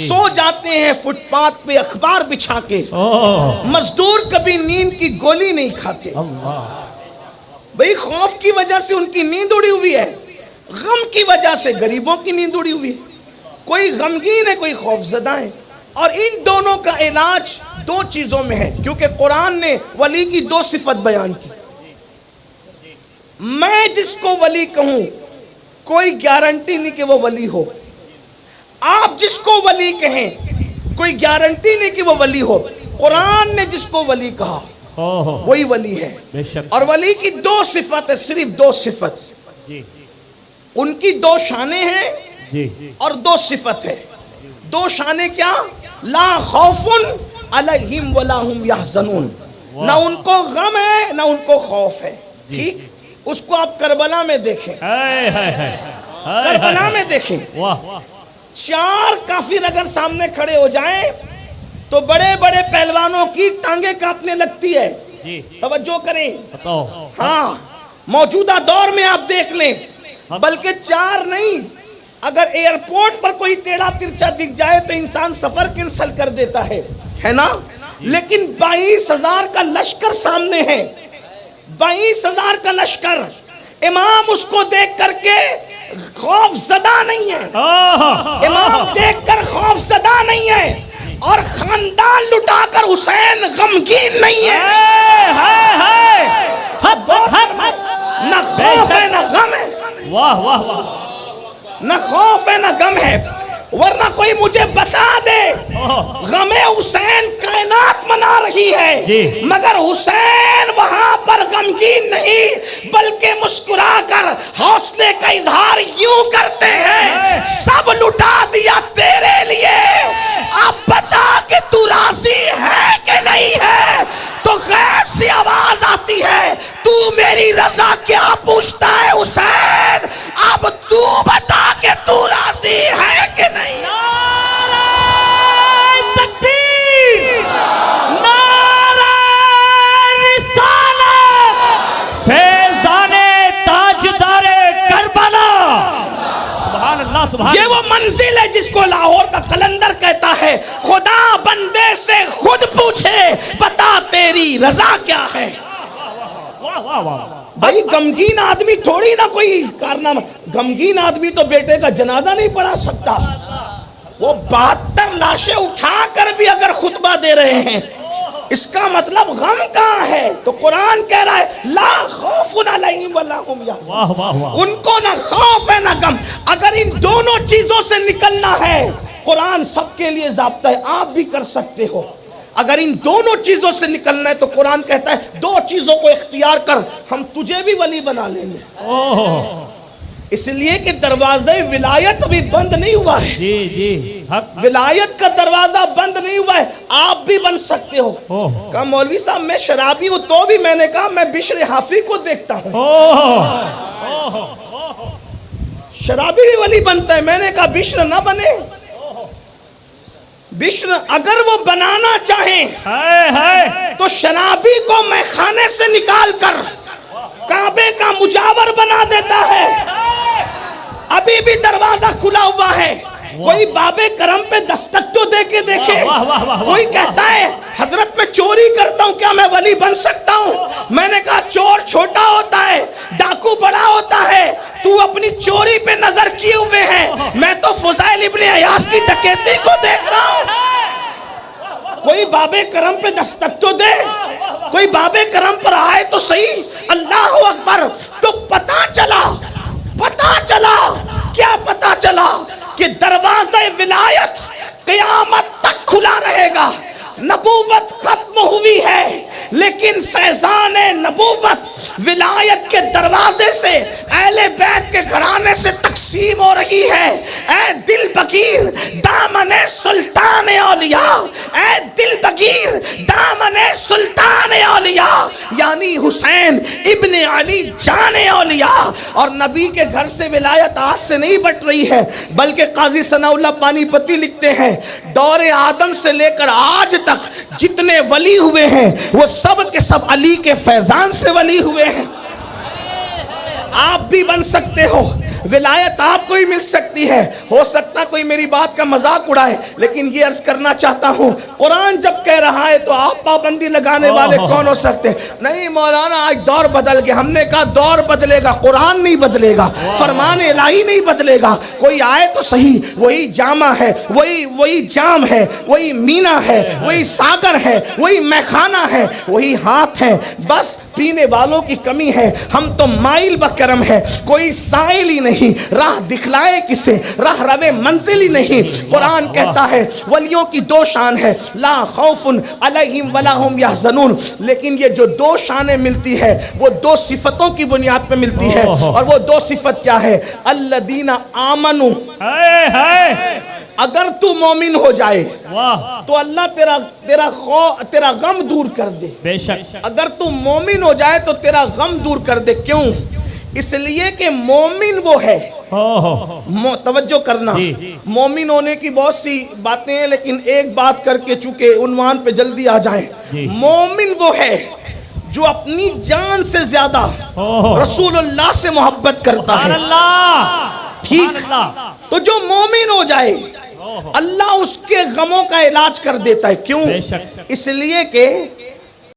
سو جاتے ہیں fit path پہ اخبار بچھا کے، مزدور کبھی نیند کی گولی نہیں کھاتے۔ بھئی خوف کی وجہ سے ان کی نیند اڑی ہوئی ہے، غم کی وجہ سے غریبوں کی نیند اڑی ہوئی ہے۔ کوئی غمگین ہے، کوئی خوف زدہ ہے، اور ان دونوں کا علاج دو چیزوں میں ہے، کیونکہ قرآن نے ولی کی دو صفت بیان کی۔ میں جس کو ولی کہوں کوئی گارنٹی نہیں کہ وہ ولی ہو، آپ جس کو ولی کہیں کوئی گارنٹی نہیں کہ وہ ولی ہو۔ قرآن نے جس کو ولی کہا وہی ولی ہے، اور ولی کی دو صفت ہے، صرف دو صفت، ان کی دو شانیں ہیں اور دو صفت ہے۔ دو شانیں کیا؟ لا خوف علیہم ولا ہم یحزنون، نہ ان کو غم ہے نہ ان کو خوف ہے۔ ٹھیک، اس کو آپ کربلا میں دیکھیں، کربلا میں دیکھیں، چار کافر اگر سامنے کھڑے ہو جائیں تو بڑے بڑے پہلوانوں کی ٹانگیں کانپنے لگتی ہے۔ توجہ کریں، ہاں موجودہ دور میں آپ دیکھ لیں، بلکہ چار نہیں، اگر ایئرپورٹ پر کوئی ٹیڑھا ترچھا دکھ جائے تو انسان سفر کینسل کر دیتا ہے نا؟ لیکن 22,000 کا لشکر سامنے ہے، 22,000 کا لشکر، امام اس کو دیکھ کر کے خوف زدہ نہیں ہے، امام دیکھ کر خوف زدہ نہیں ہے، اور خاندان لٹا کر حسین غمگین نہیں ہے۔ نہ خوف ہے نہ غم ہے، نہ خوف ہے نہ غم ہے، ورنہ کوئی مجھے بتا دے غم حسین کائنات منا رہی ہے، مگر حسین وہاں پر غمگین نہیں بلکہ مسکرا کر حوصلے کا اظہار یوں کرتے ہیں، سب لٹا دیا تیرے لیے، اب بتا کہ تو راضی ہے کہ نہیں ہے۔ تو غیب سے آواز آتی ہے، تو میری رضا کیا پوچھتا ہے حسین، اب تو بتا کہ تو راضی ہے کہ نہیں۔ نعرہ تکبیر، نعرہ رسالت، فیضان تاجدار کربلا۔ سبحان اللہ، سبحان یہ وہ منزل ہے جس کو لاہور کا قلندر کہتا ہے، خدا بندے سے خود پوچھے بتا تیری رضا کیا ہے۔ بھائی غمگین آدمی تھوڑی نہ کوئی کارنامہ، غمگین آدمی تو بیٹے کا جنازہ نہیں پڑھا سکتا، وہ 72 لاشیں اٹھا کر بھی اگر خطبہ دے رہے ہیں، اس کا مطلب غم کہاں ہے؟ تو قرآن کہہ رہا ہے لا خوف علیہم ولا ہم یحزنون، ان کو نہ خوف ہے نہ غم۔ اگر ان دونوں چیزوں سے نکلنا ہے، قرآن سب کے لیے ضابطہ ہے، آپ بھی کر سکتے ہو۔ اگر ان دونوں چیزوں سے نکلنا ہے تو قرآن کہتا ہے دو چیزوں کو اختیار کر، ہم تجھے بھی ولی بنا لیں گے۔ اس لیے کہ دروازہ ولایت ابھی بند نہیں ہوا ہے، ولایت کا دروازہ بند نہیں ہوا ہے، آپ بھی بن سکتے ہو۔ کہا مولوی صاحب میں شرابی ہوں، تو بھی میں نے کہا میں بشر حافی کو دیکھتا ہوں، شرابی بھی ولی بنتا ہے، میں نے کہا بشر نہ بنے۔ بشر اگر وہ بنانا چاہیں تو شرابی کو میخانے سے نکال کر کعبے کا مجاور بنا دیتا ہے، ابھی بھی دروازہ کھلا ہوا ہے۔ کوئی باب کرم پہ دستک تو دے کے دیکھے، کوئی کہتا ہے حضرت میں چوری کرتا ہوں، کیا میں ولی بن سکتا ہوں؟ میں نے کہا چور چھوٹا ہوتا ہے، ڈاکو بڑا ہوتا ہے، تو اپنی چوری پہ نظر کیے ہوئے ہیں، میں تو فضائل ابن عیاض کی ڈکیتی کو دیکھ رہا ہوں۔ کوئی باب کرم پہ دستک تو دے، کوئی باب کرم پر آئے تو صحیح، اللہ اکبر۔ تو پتہ چلا کیا پتہ چلا کہ دروازہ ولایت قیامت تک کھلا رہے گا۔ نبوت ختم ہوئی ہے لیکن فیضان نبوت ولایت کے دروازے سے اہل بیت کے گھرانے سے تقسیم ہو رہی ہے۔ اے دل بگیر دامن سلطان اولیاء، اے دل بگیر دامن سلطان اولیاء، یعنی حسین ابن علی جان اولیاء۔ اور نبی کے گھر سے ولایت آج سے نہیں بٹ رہی ہے، بلکہ قاضی ثناء اللہ پانی پتی لکھتے ہیں دور آدم سے لے کر آج تک جتنے ولی ہوئے ہیں وہ سب کے سب علی کے فیضان سے ولی ہوئے ہیں۔ آپ بھی بن سکتے ہو، ولایت آپ کو ہی مل سکتی ہے. ہو سکتا کوئی میری بات کا مذاق اڑائے, لیکن یہ عرض کرنا چاہتا ہوں, قرآن جب کہہ رہا ہے تو آپ پابندی لگانے والے کون ہو سکتے؟ نہیں مولانا آج دور بدل گیا. ہم نے کہا دور بدلے گا, قرآن نہیں بدلے گا, فرمان الہی نہیں بدلے گا. کوئی آئے تو صحیح, وہی جامع ہے, وہی جام ہے, وہی مینا ہے, وہی ساگر ہے, وہی میخانہ ہے, وہی ہاتھ ہے, بس پینے والوں کی کمی ہے. ہم تو مائل بکرم ہے, کوئی سائل ہی نہیں, راہ دکھلائے کسے, راہ روے منزل ہی نہیں. قرآن کہتا ہے ولیوں کی دو شان ہے, لا خوف علیہم ولا ہم یحزنون. لیکن یہ جو دو شانیں ملتی ہے وہ دو صفتوں کی بنیاد پہ ملتی ہے, اور وہ دو صفت کیا ہے؟ الذین آمنوا. اگر تو مومن ہو جائے تو اللہ تیرا غم دور کر دے. بے شک. اگر تو مومن ہو جائے تو تیرا غم دور کر دے. کیوں؟ اس لیے کہ مومن وہ ہے. توجہ کرنا, مومن ہونے کی بہت سی باتیں ہیں, لیکن ایک بات کر کے چونکہ عنوان پہ جلدی آ جائیں. مومن وہ ہے جو اپنی جان سے زیادہ رسول اللہ سے محبت کرتا ہے. ٹھیک, تو جو مومن ہو جائے اللہ اس کے غموں کا علاج کر دیتا ہے. کیوں؟ اس لیے کہ